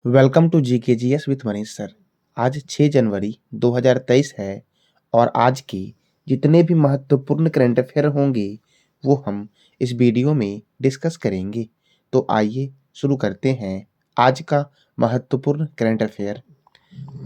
Welcome to GKGS with Manish sir. आज 6 जनवरी 2023 है और आज के जितने भी महत्वपूर्ण करंट अफेयर होंगे वो हम इस वीडियो में डिस्कस करेंगे। तो आइए शुरू करते हैं आज का महत्वपूर्ण करंट अफेयर।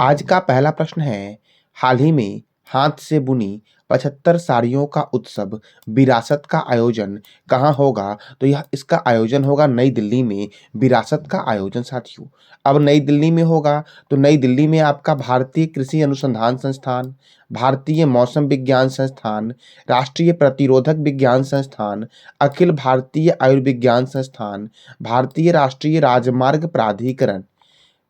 आज का पहला प्रश्न है, हाल ही में हाथ से बुनी 75 साड़ियों का उत्सव विरासत का आयोजन कहाँ होगा? तो यह इसका आयोजन होगा नई दिल्ली में। विरासत का आयोजन साथियों अब नई दिल्ली में होगा। तो नई दिल्ली में आपका भारतीय कृषि अनुसंधान संस्थान, भारतीय मौसम विज्ञान संस्थान, राष्ट्रीय प्रतिरोधक विज्ञान संस्थान, अखिल भारतीय आयुर्विज्ञान संस्थान, भारतीय राष्ट्रीय राजमार्ग प्राधिकरण,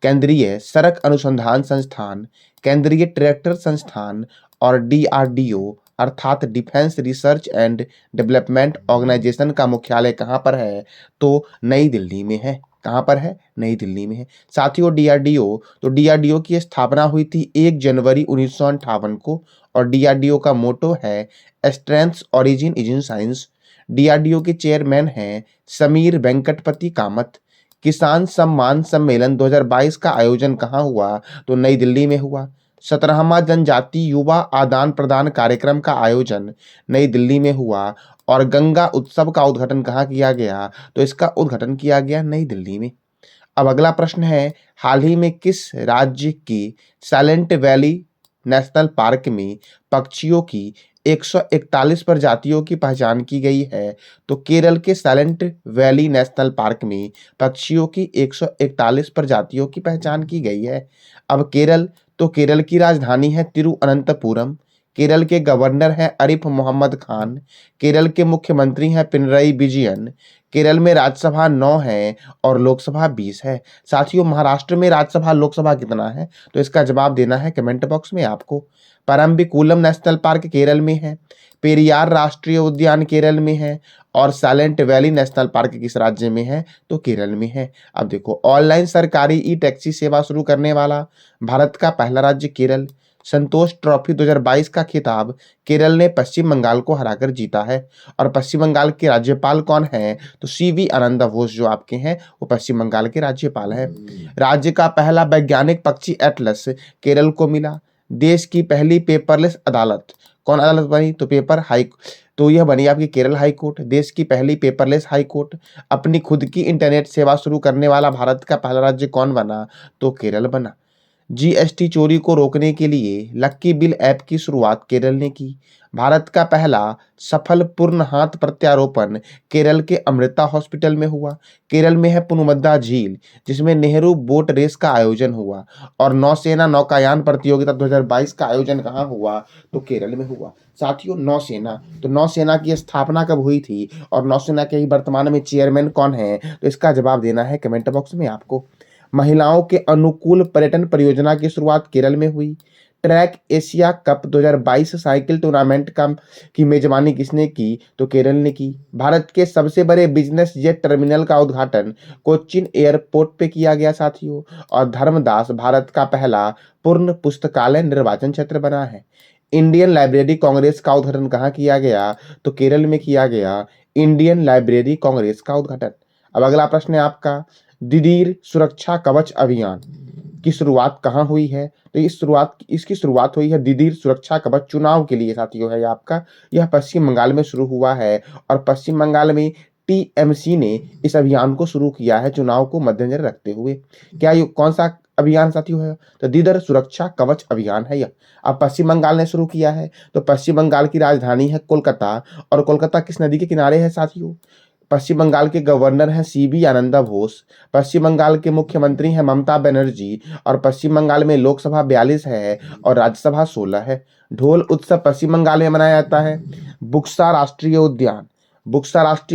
केंद्रीय सड़क अनुसंधान संस्थान, केंद्रीय ट्रैक्टर संस्थान और डीआरडीओ अर्थात defence research and development organisation का मुख्यालय कहाँ पर है? तो नई दिल्ली में है। कहाँ पर है? नई दिल्ली में है। साथियों डीआरडीओ की स्थापना हुई थी 1 जनवरी 1958 को और डीआरडीओ का मोटो है strengths origin is in science. DRDO के चेयरमैन हैं समीर वेंकटपति कामत। किसान सम्मान सम्मेलन 2022 का आयोजन कहाँ हुआ? तो नई दिल्ली में हुआ। 17वां जनजाति युवा आदान प्रदान कार्यक्रम का आयोजन नई दिल्ली में हुआ और गंगा उत्सव का उद्घाटन कहाँ किया गया? तो इसका उद्घाटन किया गया नई दिल्ली में। अब अगला प्रश्न है, हाल ही में किस राज्य की साइलेंट वैली नेशनल पार्क में पक्षियों की 141 प्रजातियों की पहचान की गई है? तो केरल के साइलेंट वैली नेशनल पार्क में पक्षियों की 141 प्रजातियों की पहचान की गई है। अब केरल की राजधानी है तिरुअनंतपुरम। केरल के गवर्नर हैं आरिफ मोहम्मद खान। केरल के मुख्यमंत्री हैं पिनरई विजयन। केरल में राज्यसभा 9 है और लोकसभा 20 है। साथियों महाराष्ट्र में राज्यसभा लोकसभा कितना है? तो इसका जवाब देना है कमेंट बॉक्स में आपको। परम्बिकुलम नेशनल पार्क केरल में है, पेरियार राष्ट्रीय उद्यान केरल में है और साइलेंट वैली नेशनल पार्क किस राज्य में है? तो केरल में है। अब देखो, ऑनलाइन सरकारी ई टैक्सी सेवा शुरू करने वाला भारत का पहला राज्य केरल। संतोष ट्रॉफी 2022 का खिताब केरल ने पश्चिम बंगाल को हराकर जीता है और पश्चिम बंगाल के राज्यपाल कौन हैं? तो सीवी आनंद बोस जो आपके हैं वो पश्चिम बंगाल के राज्यपाल हैं। राज्य का पहला वैज्ञानिक पक्षी एटलस केरल को मिला। देश की पहली पेपरलेस अदालत कौन अदालत बनी? तो पेपर हाई तो यह बनी आपकी केरल हाई कोर्ट। देश की पहली पेपरलेस हाई कोर्ट। अपनी खुद की इंटरनेट सेवा शुरू करने वाला भारत का पहला राज्य कौन बना? तो केरल बना। जीएसटी चोरी को रोकने के लिए लक्की बिल ऐप की शुरुआत केरल ने की। भारत का पहला सफल पूर्ण हाथ प्रत्यारोपण केरल के अमृता हॉस्पिटल में हुआ। केरल में है पुनमद्दा झील जिसमें नेहरू बोट रेस का आयोजन हुआ और नौसेना नौकायान प्रतियोगिता 2022 का आयोजन कहाँ हुआ? तो केरल में हुआ। साथियों नौसेना की स्थापना कब हुई थी और नौसेना के ही वर्तमान में चेयरमैन कौन है? तो इसका जवाब देना है कमेंट बॉक्स में आपको। महिलाओं के अनुकूल पर्यटन परियोजना की शुरुआत केरल में हुई। Track Asia cup 2022 cycle tournament की मेजबानी किसने की? तो केरल ने की। भारत के सबसे बड़े बिजनेस जेट टर्मिनल का उद्घाटन कोच्चिन एयरपोर्ट पे किया गया साथियों। और धर्मदास भारत का पहला पूर्ण पुस्तकालय निर्वाचन क्षेत्र बना है। इंडियन लाइब्रेरी कांग्रेस का उद्घाटन कहाँ किया गया? तो केरल में किया गया इंडियन लाइब्रेरी कांग्रेस का उद्घाटन। अब अगला प्रश्न है आपका, दिदीर सुरक्षा कवच अभियान की शुरुआत कहाँ हुई है? तो इसकी शुरुआत हुई है दिदीर सुरक्षा कवच चुनाव के लिए साथियों है आपका। यह पश्चिम बंगाल में शुरू हुआ है और पश्चिम बंगाल में टीएमसी ने इस अभियान को शुरू किया है चुनाव को मद्देनजर रखते हुए। क्या ये कौन सा अभियान साथियों है? तो दीदर सुरक्षा कवच अभियान है यह। अब पश्चिम बंगाल ने शुरू किया है। तो पश्चिम बंगाल की राजधानी है कोलकाता और कोलकाता किस नदी के किनारे है साथियों? पश्चिम बंगाल के गवर्नर हैं सीबी आनंदा बोस। पश्चिम बंगाल के मुख्यमंत्री हैं ममता बनर्जी और पश्चिम बंगाल में लोकसभा 42 है और राज्यसभा 16 है। ढोल उत्सव पश्चिम बंगाल में मनाया जाता है। बुक्सा राष्ट्रीय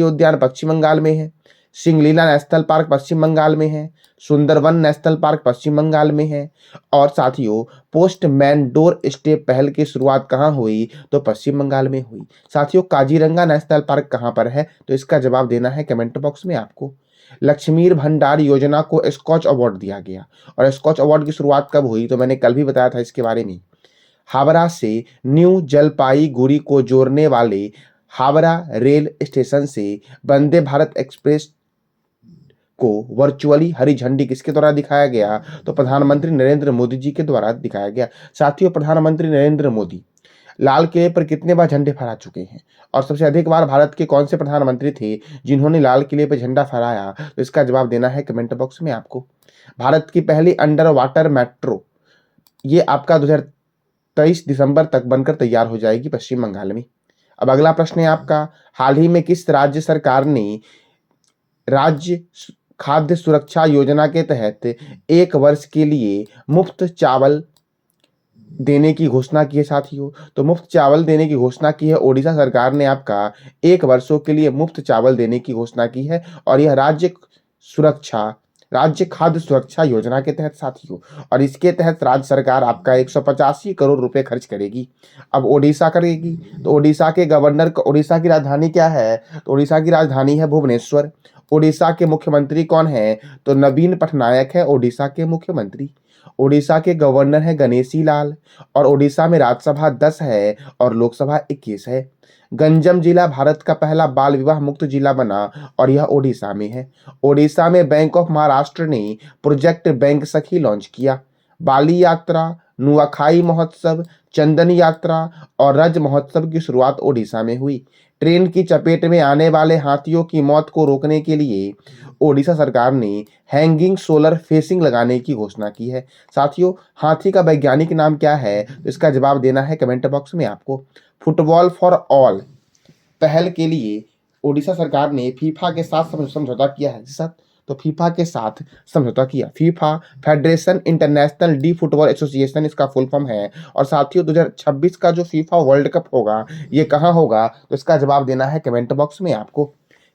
उद्यान पश्चिम बंगाल में है। सिंगलीला नेशनल पार्क पश्चिम बंगाल में है। सुंदरवन नेशनल पार्क पश्चिम बंगाल में है। और साथियों पोस्टमैन डोर स्टेप पहल की शुरुआत कहाँ हुई? तो पश्चिम बंगाल में हुई। साथियों काजीरंगा नेशनल पार्क कहाँ पर है? तो इसका जवाब देना है कमेंट बॉक्स में आपको। लक्ष्मीर भंडार योजना को स्कॉच अवार्ड दिया गया और स्कॉच अवार्ड की शुरुआत कब हुई? तो मैंने कल भी बताया था इसके बारे में। हावड़ा से न्यू जलपाईगुड़ी को जोड़ने वाले हावड़ा रेल स्टेशन से वंदे भारत एक्सप्रेस को वर्चुअली हरी झंडी किसके द्वारा दिखाया गया? तो प्रधानमंत्री नरेंद्र मोदी जी के द्वारा दिखाया गया। साथियों, प्रधानमंत्री नरेंद्र मोदी लाल किले पर कितने बार झंडे फहरा चुके हैं? और सबसे अधिक बार भारत के कौन से प्रधानमंत्री थे जिन्होंने लाल किले पर झंडा फहराया? तो इसका जवाब देना है कमेंट बॉक्स में आपको। भारत की पहली अंडर वाटर मेट्रो ये आपका 2023 दिसंबर तक बनकर तैयार हो जाएगी पश्चिम बंगाल में। अब अगला प्रश्न है आपका, हाल ही में किस राज्य सरकार ने राज्य खाद्य सुरक्षा योजना के तहत 1 वर्ष के लिए मुफ्त चावल देने की घोषणा की है? साथियों, तो मुफ्त चावल देने की घोषणा की है ओडिशा सरकार ने आपका 1 वर्षों के लिए मुफ्त चावल देने की घोषणा की है, और यह राज्य खाद्य सुरक्षा योजना के तहत साथियों, और इसके तहत राज्य सरकार आपका 185 करोड़ रुपए खर्च करेगी। अब ओडिशा करेगी, तो ओडिशा के गवर्नर, ओडिशा की राजधानी क्या है? तो ओडिशा की राजधानी है भुवनेश्वर। ओडिशा के मुख्यमंत्री कौन है? तो नवीन पटनायक है ओडिशा के मुख्यमंत्री। ओडिशा के गवर्नर है गणेशी लाल, और ओडिशा में राज्यसभा 10 है और लोकसभा 21 है। गंजम जिला भारत का पहला बाल विवाह मुक्त जिला बना, और यह ओडिशा में है। ओडिशा में बैंक ऑफ महाराष्ट्र ने प्रोजेक्ट बैंक सखी लॉन्च किया। बाली यात्रा, नुआखाई महोत्सव, चंदन यात्रा और रज महोत्सव की शुरुआत ओडिशा में हुई। ट्रेन की चपेट में आने वाले हाथियों की मौत को रोकने के लिए ओडिशा सरकार ने हैंगिंग सोलर फेसिंग लगाने की घोषणा की है। साथियों, हाथी का वैज्ञानिक नाम क्या है? तो इसका जवाब देना है कमेंट बॉक्स में आपको। फुटबॉल फॉर ऑल पहल के लिए ओडिशा सरकार ने फीफा के साथ समझौता किया है। सर, तो फीफा के साथ समझौता किया। FIFA federation international D football association इसका फुल फॉर्म है। और साथियों, 2026 का जो फीफा वर्ल्ड कप होगा ये कहाँ होगा? तो इसका जवाब देना है कमेंट बॉक्स में आपको।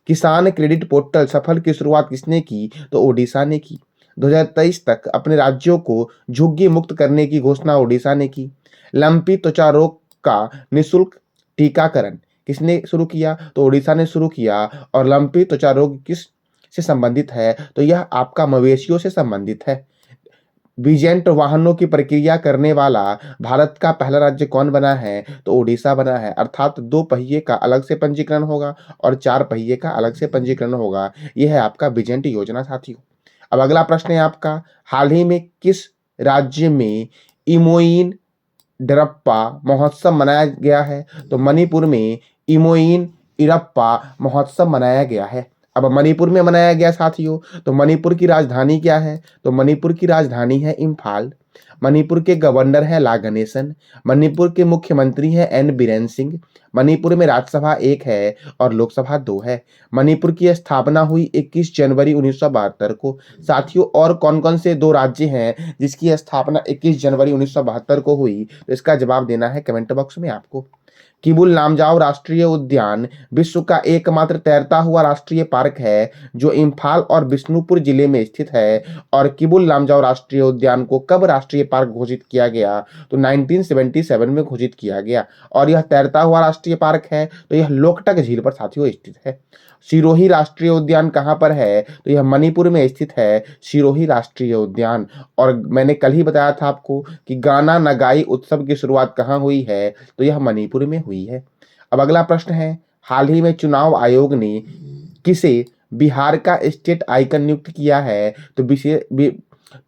किसान क्रेडिट पोर्टल सफल की शुरुआत किसने की? तो ओडिशा ने की। 2023 तक अपने राज्यों को झुग्गी मुक्त करने की घोषणा ओडिशा ने की। लंपी त्वचा रोग का निःशुल्क टीकाकरण किसने शुरू किया? तो ओडिशा ने शुरू किया। और लंपी त्वचा रोग किस से संबंधित है? तो यह आपका मवेशियों से संबंधित है। बीजेंट वाहनों की प्रक्रिया करने वाला भारत का पहला राज्य कौन बना है? तो ओडिशा बना है। अर्थात 2 पहिए का अलग से पंजीकरण होगा और 4 पहिए का अलग से पंजीकरण होगा। यह है आपका बीजेंट योजना साथियों। अब अगला प्रश्न है आपका, हाल ही में किस राज्य में इमोइन इरप्पा महोत्सव मनाया गया है? तो मणिपुर में इमोइन इरप्पा महोत्सव मनाया गया है। अब मणिपुर में मनाया गया साथियों, तो मणिपुर की राजधानी क्या है? तो मणिपुर की राजधानी है इम्फाल। मणिपुर के गवर्नर है ला गणेशन। मणिपुर के मुख्यमंत्री हैं एन बीरेन सिंह। मणिपुर में राज्यसभा 1 है और लोकसभा 2 है। मणिपुर की स्थापना हुई 21 जनवरी 1972 को। साथियों, और कौन कौन से 2 राज्य हैं जिसकी स्थापना 21 जनवरी 1972 को हुई? तो इसका जवाब देना है कमेंट बॉक्स में आपको। किबुल लामजाओ राष्ट्रीय उद्यान विश्व का एकमात्र तैरता हुआ राष्ट्रीय पार्क है जो इम्फाल और बिष्णुपुर जिले में स्थित है। और किबुल लामजाओ राष्ट्रीय उद्यान को कब राष्ट्रीय पार्क घोषित किया गया? तो 1977 में घोषित किया गया। और यह तैरता हुआ राष्ट्रीय पार्क है, तो यह लोकटक झील पर साथियों स्थित है। सिरोही राष्ट्रीय उद्यान कहाँ पर है? तो यह मणिपुर में स्थित है सिरोही राष्ट्रीय उद्यान। और मैंने कल ही बताया था आपको कि गाना नगाई उत्सव की शुरुआत कहाँ हुई है? तो यह मणिपुर में हुई है। अब अगला प्रश्न है, हाल ही में चुनाव आयोग ने किसे बिहार का स्टेट आइकन नियुक्त किया है?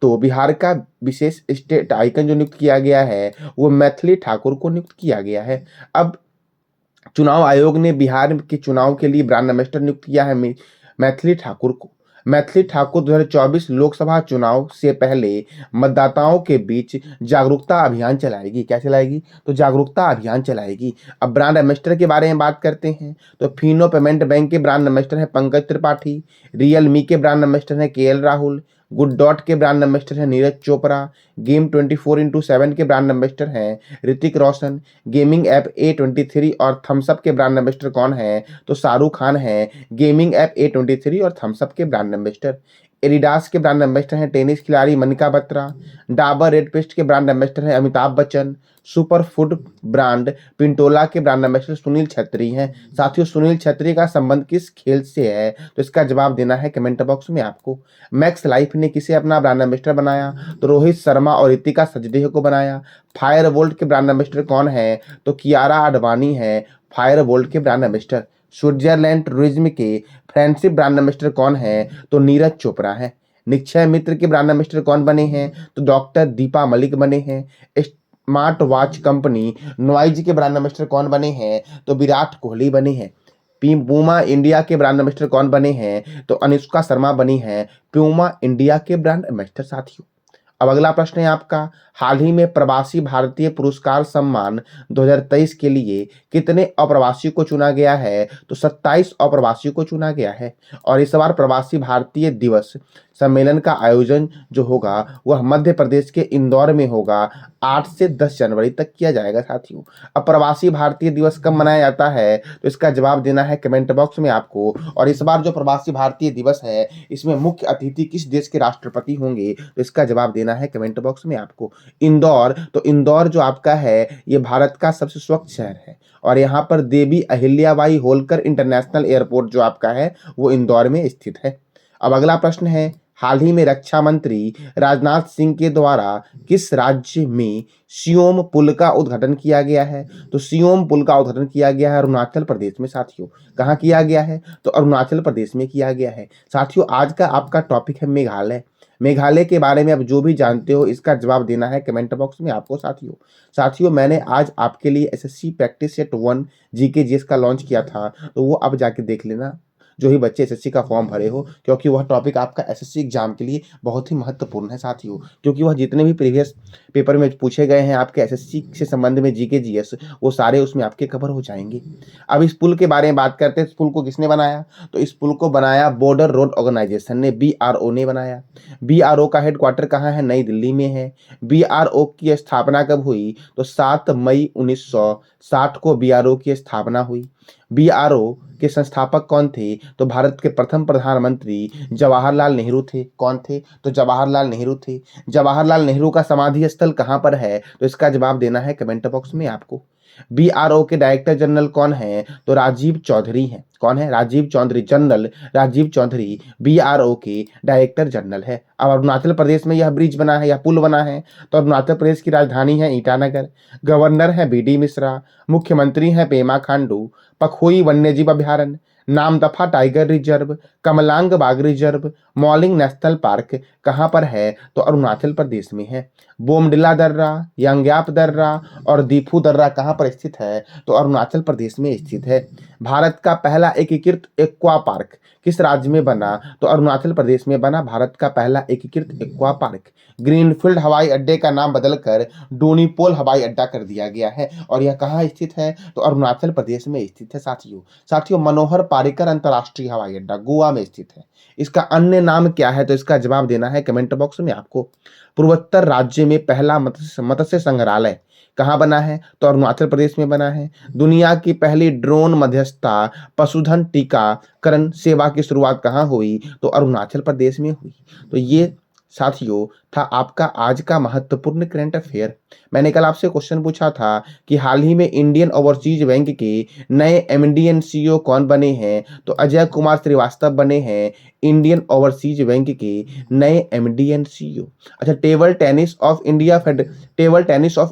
तो बिहार का विशेष स्टेट आइकन जो नियुक्त किया गया है वो मैथिली ठाकुर को नियुक्त किया गया है। अब चुनाव आयोग ने बिहार के चुनाव के लिए ब्रांड एम्बेसडर नियुक्त किया है मैथिली ठाकुर को। मैथिली ठाकुर 2024 लोकसभा चुनाव से पहले मतदाताओं के बीच जागरूकता अभियान चलाएगी। क्या चलाएगी? तो जागरूकता अभियान चलाएगी। अब ब्रांड एम्बेसडर के बारे में बात करते हैं, तो फिनो पेमेंट बैंक के ब्रांड एम्बेसडर है पंकज त्रिपाठी। रियलमी के ब्रांड एम्बेसडर है के राहुल। गुड डॉट के ब्रांड एम्बेसडर है नीरज चोपड़ा। गेम 24x7 के ब्रांड एम्बेसडर हैं Hrithik Roshan. Gaming app A23 और थम्सअप के ब्रांड एम्बेसडर कौन है? तो शाहरुख खान है गेमिंग ऐप A23 और थम्सअप के ब्रांड एम्बेसडर। एडिडास के ब्रांड एम्बेसडर हैं टेनिस खिलाड़ी मनिका बत्रा। डाबर रेड पेस्ट के ब्रांड एम्बेसडर हैं Amitabh Bachchan. Super food brand Pintola के ब्रांड एम्बेसडर सुनील छेत्री हैं। साथियों, सुनील छेत्री का संबंध किस खेल से है? तो इसका जवाब देना है कमेंट बॉक्स में आपको। मैक्स लाइफ ने किसे अपना ब्रांड एम्बेसडर बनाया? तो रोहित शर्मा और रितिका सजदेह को बनाया। फायर वोल्ट के ब्रांड एम्बेसडर कौन है? तो कियारा आडवाणी है फायर वोल्ट के ब्रांड एम्बेसडर। स्विट्जरलैंड टूरिज्म के फ्रेंडशिप ब्रांड एम्बेसडर कौन है? तो नीरज चोपड़ा है। निक्षय मित्र के ब्रांड एम्बेसडर कौन बने हैं? तो डॉक्टर दीपा मलिक बने हैं। स्मार्ट वॉच कंपनी नॉइज के ब्रांड एम्बेसडर कौन बने हैं? तो विराट कोहली बने हैं। पूमा इंडिया के ब्रांड एम्बेसडर कौन बने हैं? तो अनुष्का शर्मा बनी हैं प्यूमा इंडिया के ब्रांड एम्बेसडर साथियों। अब अगला प्रश्न है आपका, हाल ही में प्रवासी भारतीय पुरस्कार सम्मान 2023 के लिए कितने अप्रवासियों को चुना गया है? तो 27 अप्रवासियों को चुना गया है। और इस बार प्रवासी भारतीय दिवस सम्मेलन का आयोजन जो होगा वह मध्य प्रदेश के इंदौर में होगा। 8 से 10 जनवरी तक किया जाएगा साथियों। अब प्रवासी भारतीय दिवस कब मनाया जाता है? तो इसका जवाब देना है कमेंट बॉक्स में आपको। और इस बार जो प्रवासी भारतीय दिवस है इसमें मुख्य अतिथि किस देश के राष्ट्रपति होंगे? तो इसका जवाब देना है कमेंट बॉक्स में आपको। इंदौर, तो इंदौर जो आपका है ये भारत का सबसे स्वच्छ शहर है और यहाँ पर देवी अहिल्याबाई होलकर इंटरनेशनल एयरपोर्ट जो आपका है वो इंदौर में स्थित है। अब अगला प्रश्न है, हाल ही में रक्षा मंत्री राजनाथ सिंह के द्वारा किस राज्य में सियोम पुल का उद्घाटन किया गया है? तो सियोम पुल का उद्घाटन किया गया है अरुणाचल प्रदेश में साथियों। कहाँ किया गया है? तो अरुणाचल प्रदेश में किया गया है साथियों। आज का आपका टॉपिक है मेघालय। मेघालय के बारे में आप जो भी जानते हो इसका जवाब देना है कमेंट बॉक्स में आपको साथियों। मैंने आज आपके लिए SSC practice set 1 GK GS का लॉन्च किया था, तो वो आप जाके देख लेना जो ही बच्चे एसएससी का फॉर्म भरे हो, क्योंकि वह टॉपिक आपका एसएससी एग्जाम के लिए बहुत ही महत्वपूर्ण है साथियों। क्योंकि वह जितने भी प्रीवियस पेपर में पूछे गए हैं आपके एसएससी से संबंध में जीके जीएस, वो सारे उसमें आपके कवर हो जाएंगे। अब इस पुल के बारे में बात करते हैं। इस पुल को किसने बनाया? तो इस पुल को बनाया बॉर्डर रोड ऑर्गेनाइजेशन ने, बीआरओ ने बनाया। बीआरओ का हेडक्वार्टर कहाँ है? नई दिल्ली में है। बीआरओ की स्थापना कब हुई? तो 7 मई 1960 को बीआरओ की स्थापना हुई। बीआरओ के संस्थापक कौन थे? तो भारत के प्रथम प्रधानमंत्री जवाहरलाल नेहरू थे। कौन थे? तो जवाहरलाल नेहरू थे। जवाहरलाल नेहरू का समाधि स्थल कहाँ पर है? तो इसका जवाब देना है कमेंट बॉक्स में आपको। बीआरओ के डायरेक्टर जनरल कौन है? तो राजीव चौधरी हैं। कौन है? राजीव चौधरी। जनरल राजीव चौधरी बीआरओ के डायरेक्टर जनरल है। अब अरुणाचल प्रदेश में यह ब्रिज बना है या पुल बना है, तो अरुणाचल प्रदेश की राजधानी है ईटानगर। गवर्नर है बीडी मिश्रा। मुख्यमंत्री हैं पेमा खांडू। पखोई वन्यजीव अभ्यारण्य, नामदफा टाइगर रिजर्व, कमलांग बाघ रिजर्व, मॉलिंग नेशनल पार्क कहाँ पर है? तो अरुणाचल प्रदेश में है। बोमडिला दर्रा, यांग्याप दर्रा और दीफू दर्रा कहाँ पर स्थित है? तो अरुणाचल प्रदेश में स्थित है। भारत का पहला एकीकृत एक्वा पार्क किस राज्य में बना? तो अरुणाचल प्रदेश में बना भारत का पहला एकीकृत एक्वा पार्क। ग्रीनफील्ड हवाई अड्डे का नाम बदलकर डोनीपोल हवाई अड्डा कर दिया गया है और यह कहाँ स्थित है? तो अरुणाचल प्रदेश में स्थित है साथियों। मनोहर पारिकर अंतर्राष्ट्रीय हवाई अड्डा गोवा में स्थित है। इसका अन्य नाम क्या है? तो इसका जवाब देना है कमेंट बॉक्स में आपको। पूर्वोत्तर राज्य में पहला मत्स्य संग्रहालय कहाँ बना है? तो अरुणाचल प्रदेश में बना है। दुनिया की पहली ड्रोन मध्यस्थता पशुधन टीकाकरण सेवा की शुरुआत कहाँ हुई? तो अरुणाचल प्रदेश में हुई। तो ये साथियों था आपका आज का महत्वपूर्ण करंट अफेयर। मैंने कल आपसे क्वेश्चन पूछा था कि हाल ही में इंडियन ओवरसीज बैंक के नए एमडी सीईओ कौन बने हैं? तो अजय कुमार श्रीवास्तव बने हैं इंडियन ओवरसीज बैंक के नए एमडी सीईओ। अच्छा, table tennis of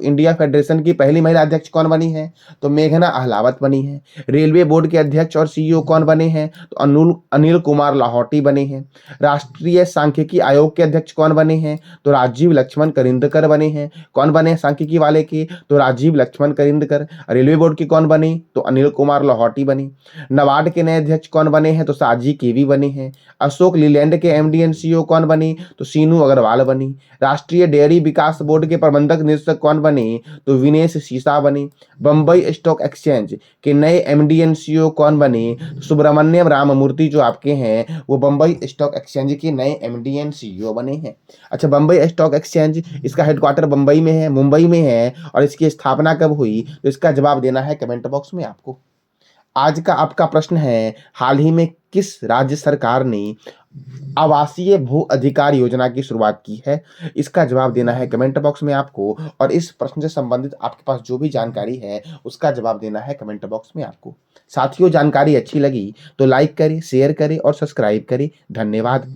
India federation की पहली महिला अध्यक्ष कौन बनी है? तो मेघना अहलावत बनी है। रेलवे बोर्ड के अध्यक्ष और सीईओ कौन बने हैं? तो अनिल कुमार लाहौटी बने हैं। राष्ट्रीय सांख्यिकी आयोग के अध्यक्ष कौन बने हैं? तो राजीव लक्ष्मण करिंदकर बने हैं। कौन बने सांख्यिकी वाले के? तो राजीव लक्ष्मण करिंदकर। रेलवे बोर्ड की कौन बनी? तो अनिल कुमार लाहौटी बनी। नाबार्ड के नए अध्यक्ष कौन बने हैं? तो साजी केवी बने हैं। अशोक लीलैंड के एमडी एंड सीईओ कौन बनी? तो सीनू अग्रवाल बनी। राष्ट्रीय डेयरी विकास बोर्ड के प्रबंधक निदेशक कौन बने? तो विनेश सीसा बने। बंबई स्टॉक एक्सचेंज के नए एमडी एंड सीईओ कौन बने? सुब्रमण्यम राममूर्ति जो आपके हैं वो बंबई स्टॉक एक्सचेंज के नए एमडी एंड सीईओ बने हैं। अच्छा, बंबई स्टॉक एक्सचेंज इसका हेडक्वार्टर मुंबई में है और इसकी स्थापना कब हुई? तो इसका जवाब देना है कमेंट बॉक्स में आपको। आज का आपका प्रश्न है, हाल ही में किस राज्य सरकार ने आवासीय भू अधिकार योजना की शुरुआत की है? इसका जवाब देना है कमेंट बॉक्स में आपको। और इस प्रश्न से संबंधित आपके पास जो भी जानकारी है उसका जवाब देना है कमेंट बॉक्स में आपको। साथियों, जानकारी अच्छी लगी तो लाइक करें, शेयर करें और सब्सक्राइब करें। धन्यवाद।